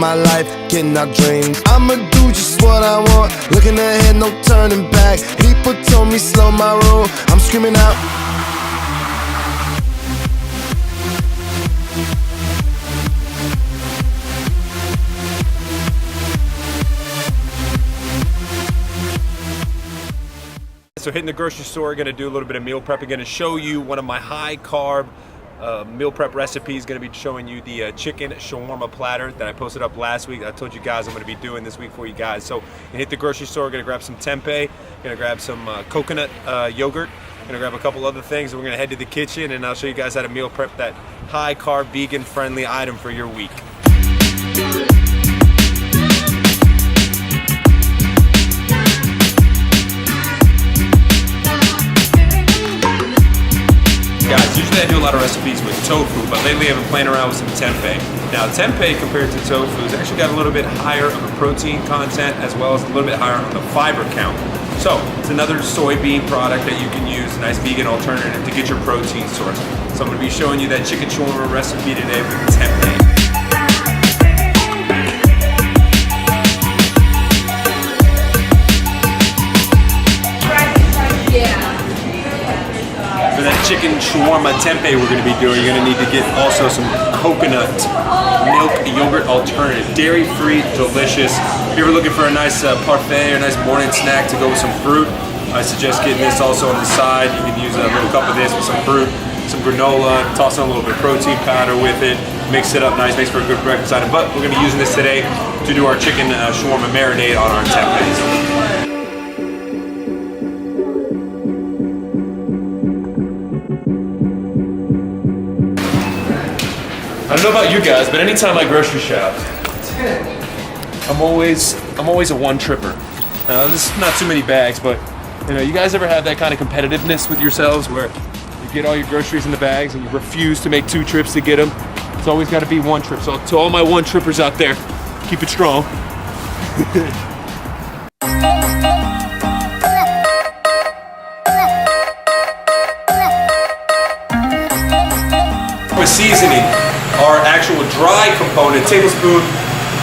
my life, getting our dreams. I'ma do just what I want, looking ahead, no turning back. People told me slow my roll, I'm screaming out. So hitting the grocery store, gonna do a little bit of meal prep. I'm gonna show you one of my high carb meal prep recipes. Gonna be showing you the chicken shawarma platter that I posted up last week. I told you guys I'm gonna be doing this week for you guys. So you hit the grocery store, gonna grab some tempeh, gonna grab some coconut yogurt, gonna grab a couple other things, and we're gonna head to the kitchen and I'll show you guys how to meal prep that high carb, vegan friendly item for your week. Guys, usually I do a lot of recipes with tofu, but lately I've been playing around with some tempeh. Now tempeh compared to tofu has actually got a little bit higher of a protein content as well as a little bit higher on the fiber count. So it's another soybean product that you can use, a nice vegan alternative to get your protein source. So I'm going to be showing you that chicken shawarma recipe today with tempeh. Chicken shawarma tempeh we're going to be doing, you're going to need to get also some coconut milk yogurt alternative, dairy-free, delicious. If you're ever looking for a nice parfait or a nice morning snack to go with some fruit, I suggest getting this also on the side. You can use a little cup of this with some fruit, some granola, toss in a little bit of protein powder with it, mix it up nice, makes for a good breakfast item. But we're going to be using this today to do our chicken shawarma marinade on our tempeh. I don't know about you guys, but anytime I grocery shop, I'm always a one tripper. This is not too many bags, but you guys ever have that kind of competitiveness with yourselves where you get all your groceries in the bags and you refuse to make 2 trips to get them? It's always got to be 1 trip. So to all my one trippers out there, keep it strong. With seasoning, our actual dry component, tablespoon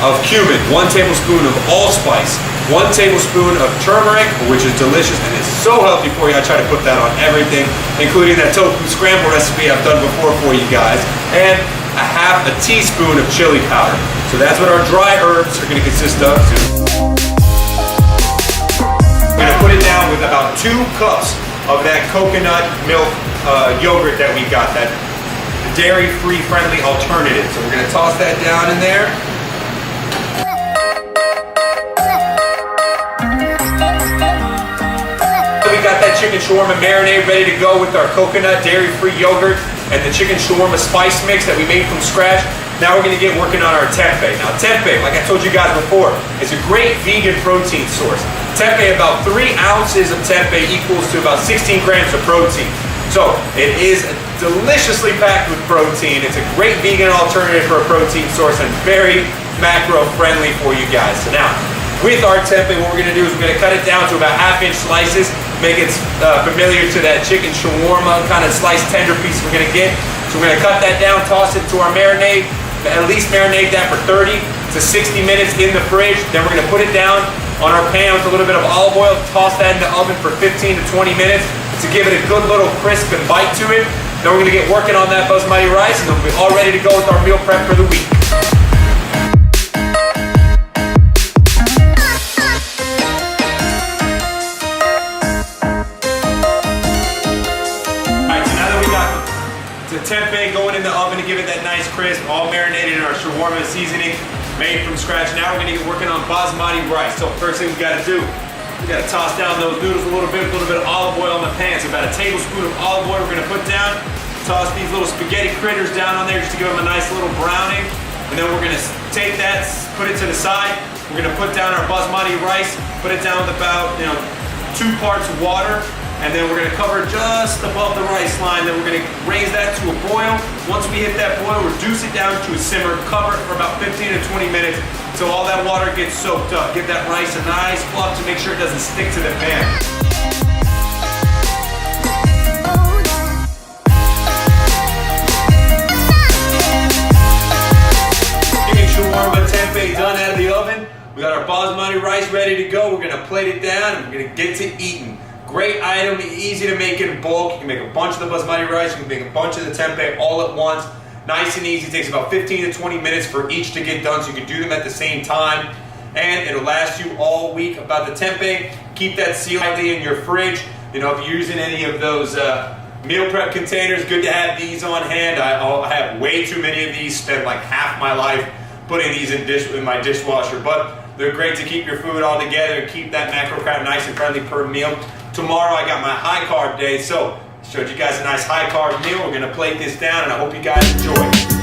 of cumin, 1 tablespoon of allspice, 1 tablespoon of turmeric, which is delicious and is so healthy for you. I try to put that on everything, including that tofu scramble recipe I've done before for you guys, and a half a teaspoon of chili powder. So that's what our dry herbs are going to consist of. I'm going to put it down with about 2 cups of that coconut milk yogurt that we got, that dairy-free friendly alternative. So we're going to toss that down in there. We got that chicken shawarma marinade ready to go with our coconut dairy-free yogurt and the chicken shawarma spice mix that we made from scratch. Now we're going to get working on our tempeh. Now tempeh, like I told you guys before, is a great vegan protein source. Tempeh, about 3 ounces of tempeh equals to about 16 grams of protein. So it is deliciously packed with protein. It's a great vegan alternative for a protein source and very macro friendly for you guys. So now, with our tempeh, what we're going to do is we're going to cut it down to about 1/2-inch slices, make it familiar to that chicken shawarma kind of sliced tender piece we're going to get. So we're going to cut that down, toss it to our marinade, at least marinate that for 30 to 60 minutes in the fridge. Then we're going to put it down on our pan with a little bit of olive oil, toss that in the oven for 15 to 20 minutes to give it a good little crisp and bite to it. Then we're going to get working on that basmati rice and then we'll be all ready to go with our meal prep for the week. Alright, so now that we got the tempeh going in the oven to give it that nice crisp, all marinated in our shawarma seasoning, made from scratch. Now we're going to get working on basmati rice. So first thing we got to do, we got to toss down those noodles a little bit of olive oil in the pan. So about 1 tablespoon of olive oil we're going to put down. Toss these little spaghetti critters down on there just to give them a nice little browning. And then we're going to take that, put it to the side. We're going to put down our basmati rice, put it down with about 2 parts water. And then we're going to cover just above the rice line. Then we're going to raise that to a boil. Once we hit that boil, reduce it down to a simmer. Cover it for about 15 to 20 minutes until all that water gets soaked up. Give that rice a nice fluff to make sure it doesn't stick to the pan. Chicken shawarma tempeh ready to go. We're gonna plate it down and we're gonna get to eating. Great item, easy to make in bulk. You can make a bunch of the basmati rice, you can make a bunch of the tempeh all at once. Nice and easy, it takes about 15 to 20 minutes for each to get done, so you can do them at the same time. And it'll last you all week. About the tempeh, keep that sealed in your fridge. You know, if you're using any of those meal prep containers, good to have these on hand. I have way too many of these, spend like half my life putting these in my dishwasher, but they're great to keep your food all together and keep that macro count nice and friendly per meal. Tomorrow I got my high carb day, so showed you guys a nice high carb meal. We're gonna plate this down and I hope you guys enjoy.